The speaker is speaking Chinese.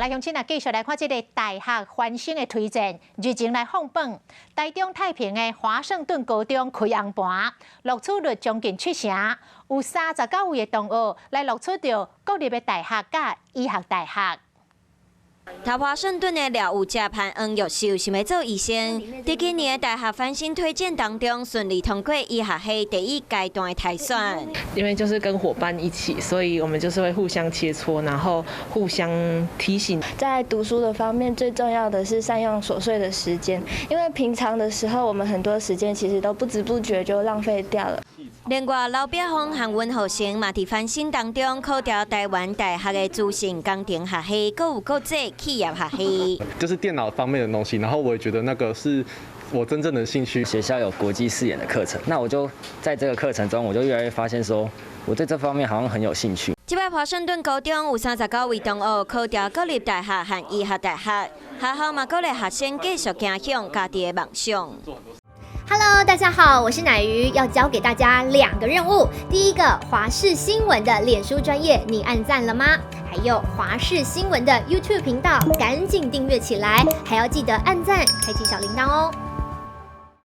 来乡亲啊，继续来看这个大学翻新的推荐，日前来放榜，台中太平的华盛顿高中开红盘，录取率将近70%，有39位的同学来录取到国立的大学甲医学大学。 头华盛顿的廖有嘉潘恩玉秀想要做医生，在今年的大学翻新推荐当中，顺利通过医学系第一阶段的台选。因为就是跟伙伴一起，所以我们就是会互相切磋，然后互相提醒。在读书的方面，最重要的是善用琐碎的时间，因为平常的时候，我们很多时间其实都不知不觉就浪费掉了。 另外，老表峰和温浩成嘛，伫翻新当中考调台湾大学的资讯工程学系，阁有国际企业学系。就是电脑方面的东西，然后我也觉得那个是我真正的兴趣。学校有国际视野的课程，那我就在这个课程中，我就越来越发现说，我对这方面好像很有兴趣。这摆华盛顿高中有39位同学考调国立大学和医学大学，学校嘛鼓励学生继续走向家己的梦想。 Hello， 大家好，我是乃瑜，要教给大家2个任务。第一个，华视新闻的脸书专页，你按赞了吗？还有华视新闻的 YouTube 频道，赶紧订阅起来，还要记得按赞，开启小铃铛哦。